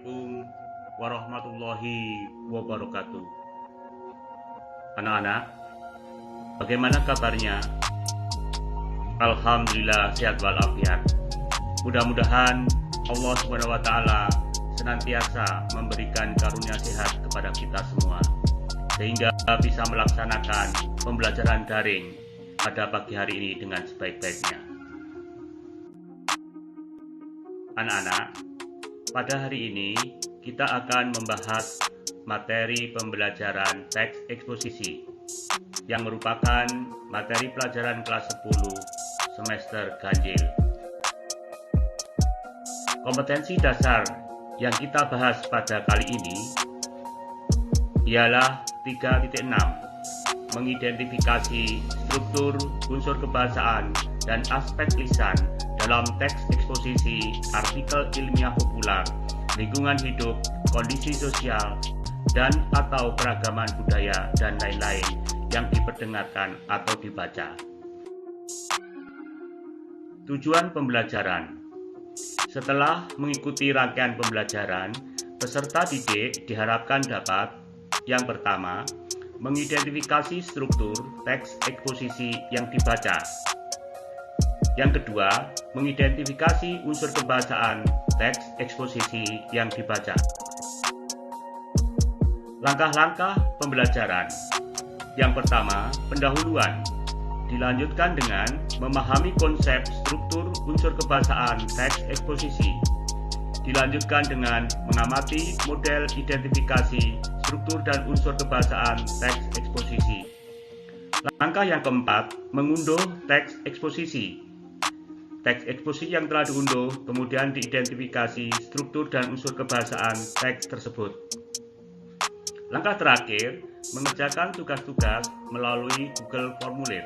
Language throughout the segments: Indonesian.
Assalamualaikum warahmatullahi wabarakatuh. Anak-anak, bagaimana kabarnya? Alhamdulillah sehat walafiat. Mudah-mudahan Allah SWT senantiasa memberikan karunia sehat kepada kita semua, sehingga bisa melaksanakan pembelajaran daring pada pagi hari ini dengan sebaik-baiknya. Anak-anak, pada hari ini kita akan membahas materi pembelajaran teks eksposisi yang merupakan materi pelajaran kelas 10 semester ganjil. Kompetensi dasar yang kita bahas pada kali ini ialah 3.6, mengidentifikasi struktur unsur kebahasaan dan aspek lisan dalam teks eksposisi artikel ilmiah populer, lingkungan hidup, kondisi sosial, dan atau keragaman budaya dan lain-lain yang diperdengarkan atau dibaca. Tujuan pembelajaran. Setelah mengikuti rangkaian pembelajaran, peserta didik diharapkan dapat: yang pertama, mengidentifikasi struktur teks eksposisi yang dibaca. Yang kedua, mengidentifikasi unsur kebahasaan teks eksposisi yang dibaca. Langkah-langkah pembelajaran. Yang pertama, pendahuluan. Dilanjutkan dengan memahami konsep struktur unsur kebahasaan teks eksposisi. Dilanjutkan dengan mengamati model identifikasi struktur dan unsur kebahasaan teks eksposisi. Langkah yang keempat, mengunduh teks eksposisi. Teks eksposisi yang telah diunduh kemudian diidentifikasi struktur dan unsur kebahasaan teks tersebut. Langkah terakhir, mengerjakan tugas-tugas melalui Google Formulir.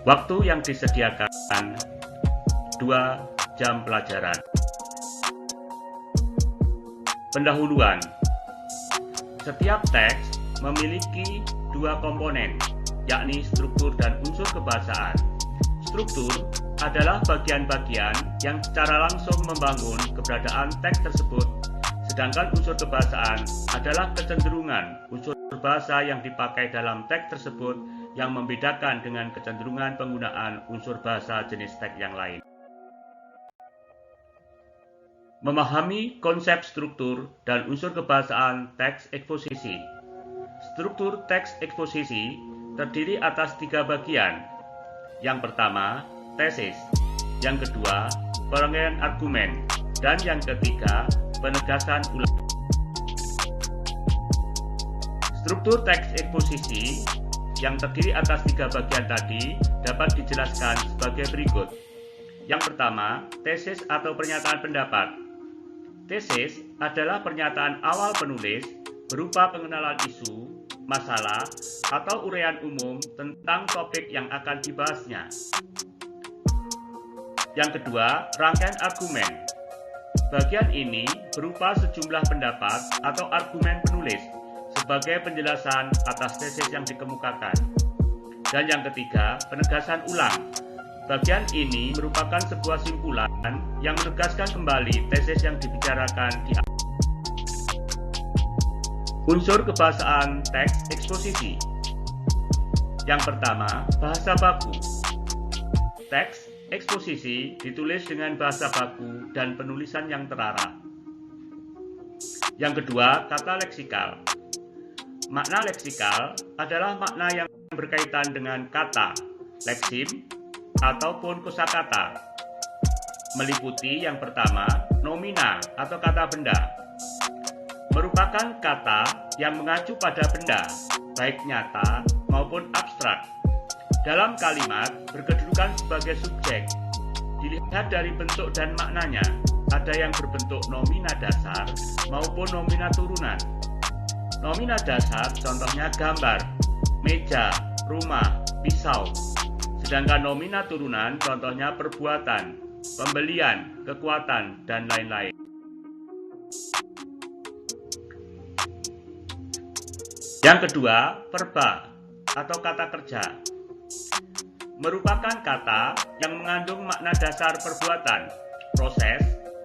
Waktu yang disediakan 2 jam pelajaran. Pendahuluan. Setiap teks memiliki 2 komponen, yakni struktur dan unsur kebahasaan. Struktur adalah bagian-bagian yang secara langsung membangun keberadaan teks tersebut, sedangkan unsur kebahasaan adalah kecenderungan unsur bahasa yang dipakai dalam teks tersebut yang membedakan dengan kecenderungan penggunaan unsur bahasa jenis teks yang lain. Memahami konsep struktur dan unsur kebahasaan teks eksposisi. Struktur teks eksposisi terdiri atas 3 bagian. Yang pertama, tesis. Yang kedua, perangkaian argumen. Dan yang ketiga, penegasan ulang. Struktur teks eksposisi yang terdiri atas 3 bagian tadi dapat dijelaskan sebagai berikut. Yang pertama, tesis atau pernyataan pendapat. Tesis adalah pernyataan awal penulis berupa pengenalan isu, masalah, atau uraian umum tentang topik yang akan dibahasnya. Yang kedua, rangkaian argumen. Bagian ini berupa sejumlah pendapat atau argumen penulis sebagai penjelasan atas tesis yang dikemukakan. Dan yang ketiga, penegasan ulang. Bagian ini merupakan sebuah simpulan yang menegaskan kembali tesis yang dibicarakan di awal. Unsur kebahasaan teks eksposisi. Yang pertama, bahasa baku. Teks eksposisi ditulis dengan bahasa baku dan penulisan yang terarah. Yang kedua, kata leksikal. Makna leksikal adalah makna yang berkaitan dengan kata, leksim, ataupun kosakata. Meliputi yang pertama, nomina atau kata benda. Merupakan kata yang mengacu pada benda, baik nyata maupun abstrak. Dalam kalimat berkedudukan sebagai subjek. Dilihat dari bentuk dan maknanya, ada yang berbentuk nomina dasar maupun nomina turunan. Nomina dasar contohnya gambar, meja, rumah, pisau. Sedangkan nomina turunan contohnya perbuatan, pembelian, kekuatan, dan lain-lain. Yang kedua, verba atau kata kerja. Merupakan kata yang mengandung makna dasar perbuatan, proses,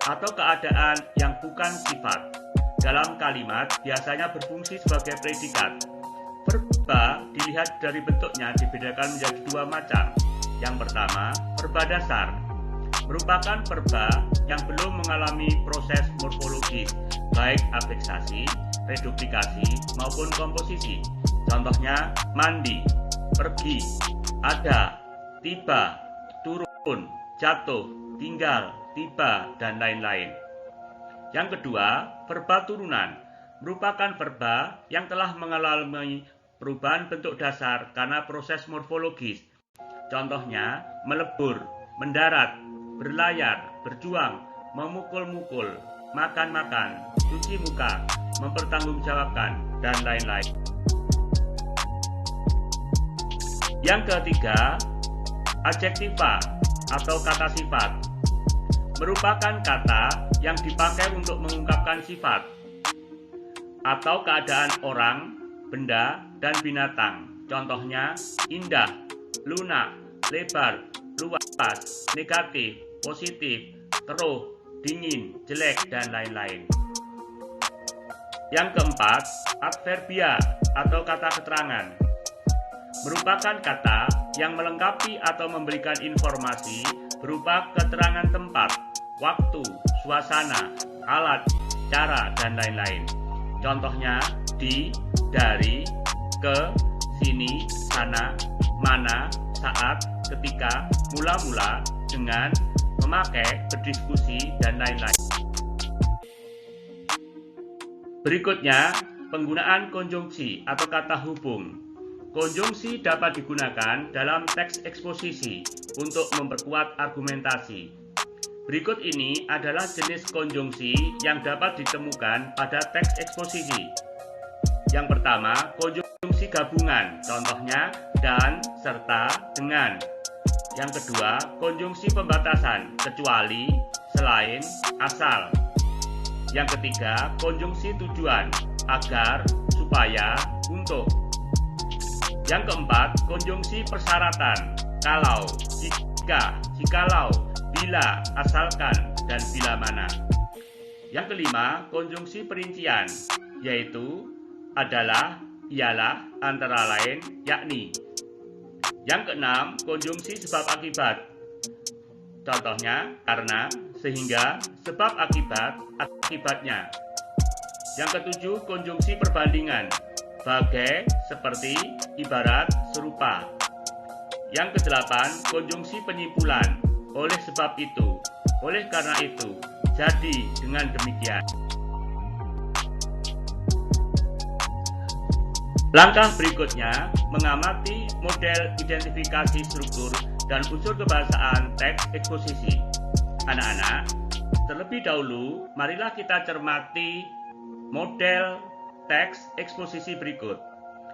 atau keadaan yang bukan sifat. Dalam kalimat biasanya berfungsi sebagai predikat. Verba dilihat dari bentuknya dibedakan menjadi dua macam. Yang pertama, verba dasar, merupakan verba yang belum mengalami proses morfologis, baik afiksasi, reduplikasi, maupun komposisi. Contohnya, mandi, pergi, ada, tiba, turun, jatuh, tinggal, tiba, dan lain-lain. Yang kedua, verba turunan, merupakan verba yang telah mengalami perubahan bentuk dasar karena proses morfologis. Contohnya, melebur, mendarat, berlayar, berjuang, memukul-mukul, makan-makan, cuci muka, mempertanggungjawabkan, dan lain-lain. Yang ketiga, adjektiva atau kata sifat, merupakan kata yang dipakai untuk mengungkapkan sifat atau keadaan orang, benda, dan binatang. Contohnya, indah, lunak, lebar, luas, negatif, positif, keruh, dingin, jelek, dan lain-lain. Yang keempat, adverbia atau kata keterangan, merupakan kata yang melengkapi atau memberikan informasi berupa keterangan tempat, waktu, suasana, alat, cara, dan lain-lain. Contohnya, di, dari, ke, sini, sana, mana, saat, ketika, mula-mula, dengan, memakai, berdiskusi, dan lain-lain. Berikutnya, penggunaan konjungsi atau kata hubung. Konjungsi dapat digunakan dalam teks eksposisi untuk memperkuat argumentasi. Berikut ini adalah jenis konjungsi yang dapat ditemukan pada teks eksposisi. Yang pertama, konjungsi gabungan, contohnya dan, serta, dengan. Yang kedua, konjungsi pembatasan, kecuali, selain, asal. Yang ketiga, konjungsi tujuan, agar, supaya, untuk. Yang keempat, konjungsi persyaratan, kalau, jika, jikalau, bila, asalkan, dan bila mana. Yang kelima, konjungsi perincian, yaitu adalah, ialah, antara lain, yakni. Yang keenam, konjungsi sebab akibat. Contohnya, karena, sehingga, sebab akibat, akibatnya. Yang ketujuh, konjungsi perbandingan, bagai, seperti, ibarat, serupa. Yang kedelapan, konjungsi penyimpulan, oleh sebab itu, oleh karena itu, jadi dengan demikian. Langkah berikutnya, mengamati model identifikasi struktur dan unsur kebahasaan teks eksposisi. Anak-anak, terlebih dahulu, marilah kita cermati model teks eksposisi berikut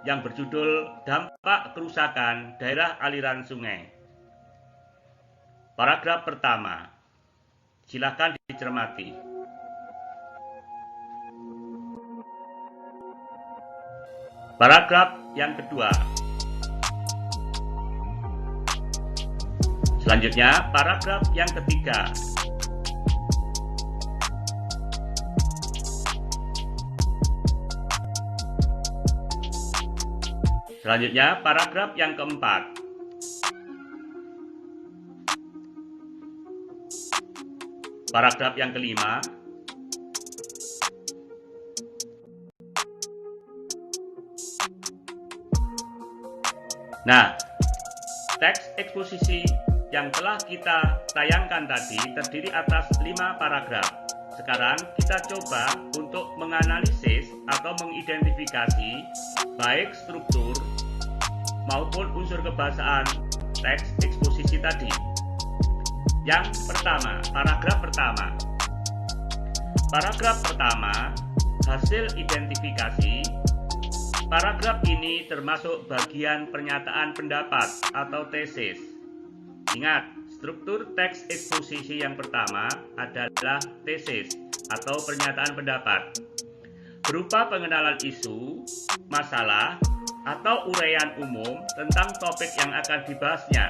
yang berjudul Dampak Kerusakan Daerah Aliran Sungai. Paragraf pertama, silakan dicermati. Paragraf yang kedua. Selanjutnya, paragraf yang ketiga. Selanjutnya, paragraf yang keempat. Paragraf yang kelima. Nah, teks eksposisi yang telah kita tayangkan tadi terdiri atas 5 paragraf. Sekarang kita coba untuk menganalisis atau mengidentifikasi baik struktur maupun unsur kebahasaan teks eksposisi tadi. Yang pertama, paragraf pertama. Paragraf pertama, hasil identifikasi. Paragraf ini termasuk bagian pernyataan pendapat atau tesis. Ingat, struktur teks eksposisi yang pertama adalah tesis atau pernyataan pendapat. Berupa pengenalan isu, masalah, atau uraian umum tentang topik yang akan dibahasnya.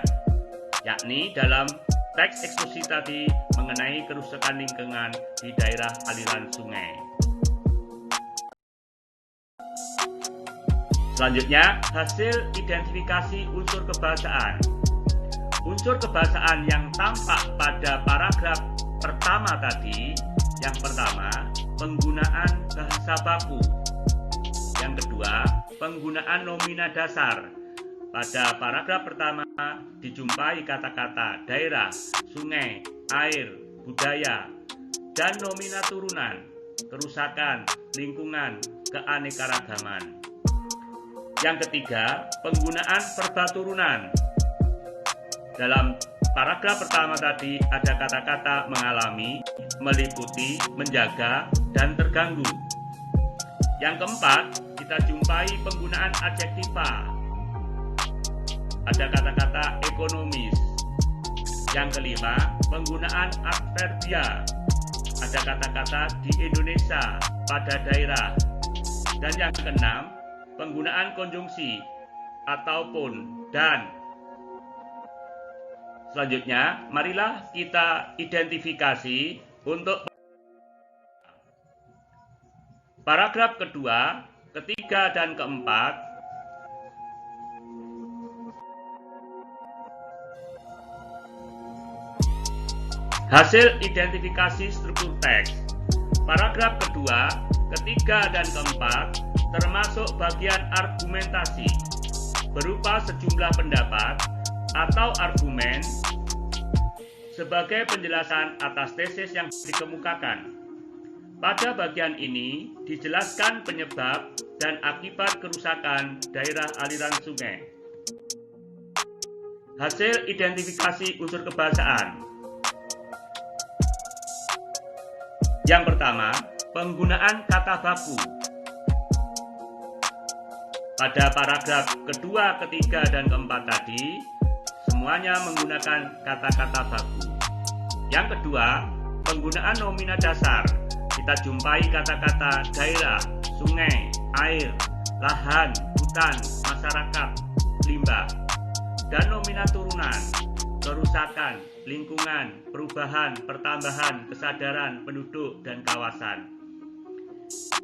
Yakni dalam teks eksposisi tadi mengenai kerusakan lingkungan di daerah aliran sungai. Selanjutnya, hasil identifikasi unsur kebahasaan. Unsur kebahasaan yang tampak pada paragraf pertama tadi, yang pertama, penggunaan bahasa baku. Yang kedua, penggunaan nomina dasar. Pada paragraf pertama dijumpai kata-kata daerah, sungai, air, budaya, dan nomina turunan, kerusakan, lingkungan, keanekaragaman. Yang ketiga, penggunaan verba turunan. Dalam paragraf pertama tadi ada kata-kata mengalami, meliputi, menjaga, dan terganggu. Yang keempat, kita jumpai penggunaan adjektiva. Ada kata-kata ekonomis. Yang kelima, penggunaan adverbia. Ada kata-kata di Indonesia, pada daerah. Dan yang keenam, penggunaan konjungsi ataupun dan. Selanjutnya, marilah kita identifikasi untuk paragraf kedua, ketiga, dan keempat. Hasil identifikasi struktur teks. Paragraf kedua, ketiga, dan keempat termasuk bagian argumentasi berupa sejumlah pendapat atau argumen sebagai penjelasan atas tesis yang dikemukakan. Pada bagian ini dijelaskan penyebab dan akibat kerusakan daerah aliran sungai. Hasil identifikasi unsur kebahasaan. Yang pertama, penggunaan kata baku. Pada paragraf kedua, ketiga, dan keempat tadi, semuanya menggunakan kata-kata baku. Yang kedua, penggunaan nomina dasar. Kita jumpai kata-kata daerah, sungai, air, lahan, hutan, masyarakat, limbah. Dan nomina turunan, kerusakan, lingkungan, perubahan, pertambahan, kesadaran, penduduk, dan kawasan.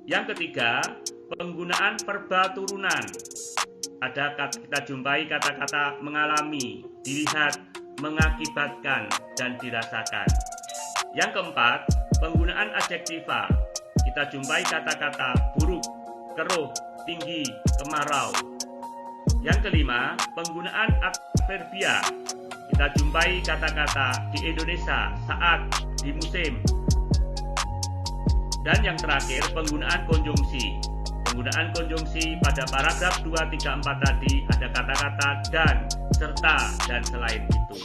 Yang ketiga, penggunaan verba turunan. Kita jumpai kata-kata mengalami, dilihat, mengakibatkan, dan dirasakan. Yang keempat, penggunaan adjektiva. Kita jumpai kata-kata buruk, keruh, tinggi, kemarau. Yang kelima, penggunaan adverbia. Kita jumpai kata-kata di Indonesia, saat, di musim. Dan yang terakhir, penggunaan konjungsi. Penggunaan konjungsi pada paragraf 2, 3, 4 tadi ada kata-kata dan, serta, dan selain itu.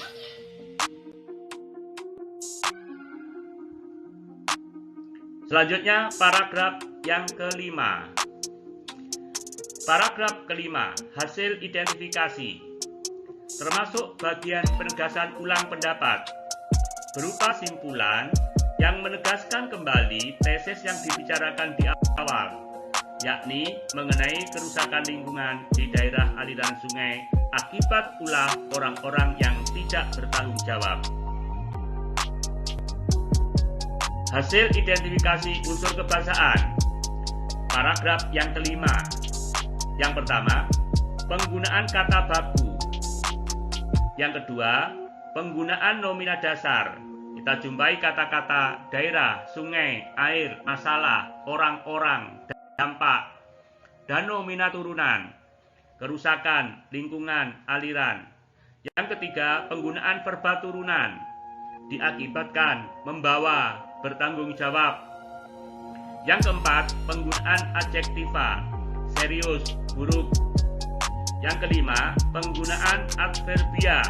Selanjutnya, paragraf yang kelima. Paragraf kelima, hasil identifikasi. Termasuk bagian penegasan ulang pendapat berupa simpulan yang menegaskan kembali tesis yang dibicarakan di awal, yakni mengenai kerusakan lingkungan di daerah aliran sungai akibat ulah orang-orang yang tidak bertanggung jawab. Hasil identifikasi unsur kebahasaan. Paragraf yang kelima. Yang pertama, penggunaan kata baku. Yang kedua, penggunaan nomina dasar. Kita jumpai kata-kata daerah, sungai, air, masalah, orang-orang, dampak, dan nomina turunan, kerusakan, lingkungan, aliran. Yang ketiga, penggunaan verba turunan, diakibatkan, membawa, bertanggung jawab. Yang keempat, penggunaan adjektiva, serius, buruk. Yang kelima, penggunaan adverbia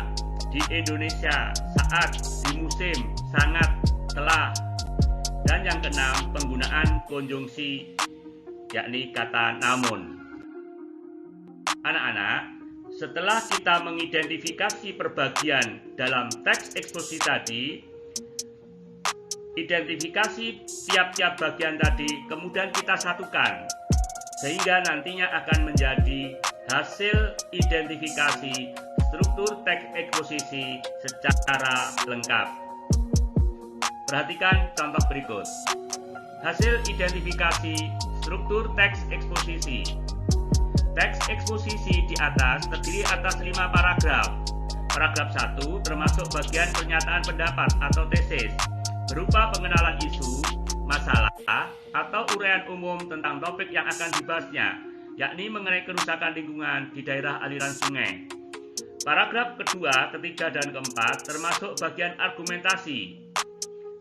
di Indonesia, saat, di musim, sangat, telah. Dan yang keenam, penggunaan konjungsi, yakni kata namun. Anak-anak, setelah kita mengidentifikasi perbagian dalam teks eksposisi tadi, identifikasi tiap-tiap bagian tadi kemudian kita satukan, sehingga nantinya akan menjadi hasil identifikasi struktur teks eksposisi secara lengkap. Perhatikan contoh berikut. Hasil identifikasi struktur teks eksposisi. Teks eksposisi di atas terdiri atas 5 paragraf. Paragraf 1 termasuk bagian pernyataan pendapat atau tesis, berupa pengenalan isu, masalah, atau uraian umum tentang topik yang akan dibahasnya, yakni mengenai kerusakan lingkungan di daerah aliran sungai. Paragraf kedua, ketiga, dan keempat termasuk bagian argumentasi,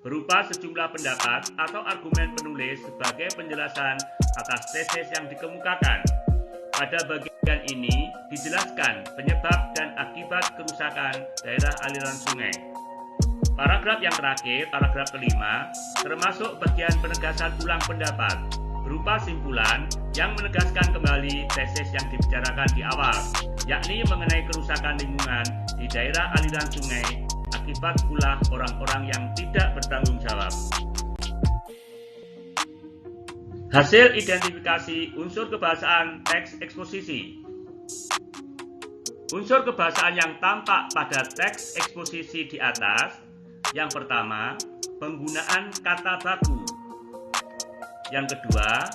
berupa sejumlah pendapat atau argumen penulis sebagai penjelasan atas tesis yang dikemukakan. Pada bagian ini dijelaskan penyebab dan akibat kerusakan daerah aliran sungai. Paragraf yang terakhir, paragraf kelima, termasuk bagian penegasan ulang pendapat, berupa simpulan yang menegaskan kembali tesis yang dibicarakan di awal, yakni mengenai kerusakan lingkungan di daerah aliran sungai akibat ulah orang-orang yang tidak bertanggung jawab. Hasil identifikasi unsur kebahasaan teks eksposisi. Unsur kebahasaan yang tampak pada teks eksposisi di atas. Yang pertama, penggunaan kata baku. Yang kedua,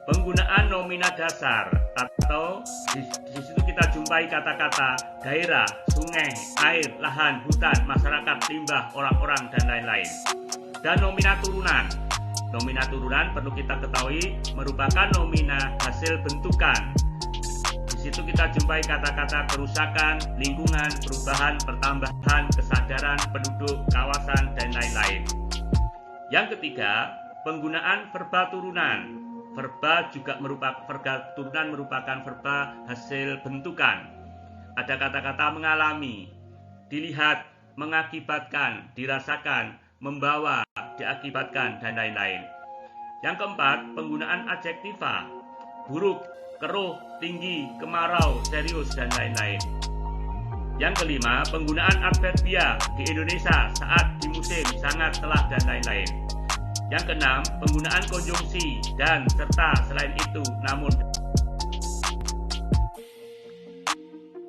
penggunaan nomina dasar atau di situ kita jumpai kata-kata daerah, sungai, air, lahan, hutan, masyarakat, limbah, orang-orang, dan lain-lain. Dan nomina turunan. Nomina turunan perlu kita ketahui merupakan nomina hasil bentukan. Di situ kita jumpai kata-kata kerusakan, lingkungan, perubahan, pertambahan, kesadaran, penduduk, kawasan, dan lain-lain. Yang ketiga, penggunaan verba turunan. Verba turunan merupakan verba hasil bentukan. Ada kata-kata mengalami, dilihat, mengakibatkan, dirasakan, membawa, diakibatkan, dan lain-lain. Yang keempat, penggunaan adjektiva, buruk, keruh, tinggi, kemarau, serius, dan lain-lain. Yang kelima, penggunaan adverbia di Indonesia, saat, di musim, sangat, telah, dan lain-lain. Yang keenam, penggunaan konjungsi dan serta selain itu, namun.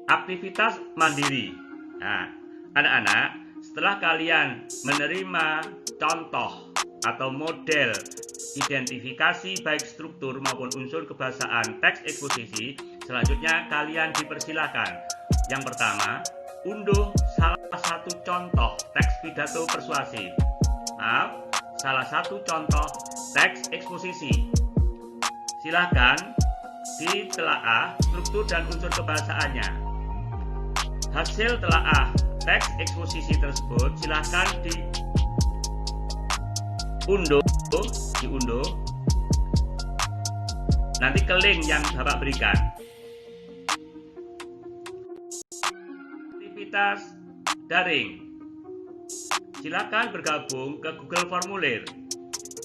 Aktivitas mandiri. Nah, anak-anak, setelah kalian menerima contoh atau model identifikasi baik struktur maupun unsur kebahasaan teks eksposisi, selanjutnya kalian dipersilakan. Yang pertama, unduh salah satu contoh teks pidato persuasif. Salah satu contoh teks eksposisi. Silakan ditelaah struktur dan unsur kebahasaannya. Hasil telaah teks eksposisi tersebut silakan diunduh. Nanti ke link yang Bapak berikan. Aktivitas daring. Silakan bergabung ke Google Formulir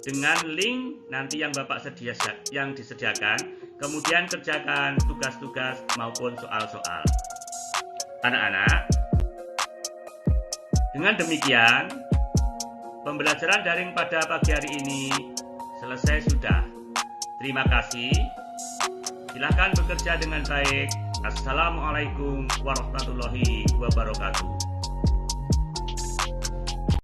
dengan link nanti yang Bapak disediakan, kemudian kerjakan tugas-tugas maupun soal-soal. Anak-anak, dengan demikian pembelajaran daring pada pagi hari ini selesai sudah. Terima kasih. Silakan bekerja dengan baik. Assalamualaikum warahmatullahi wabarakatuh.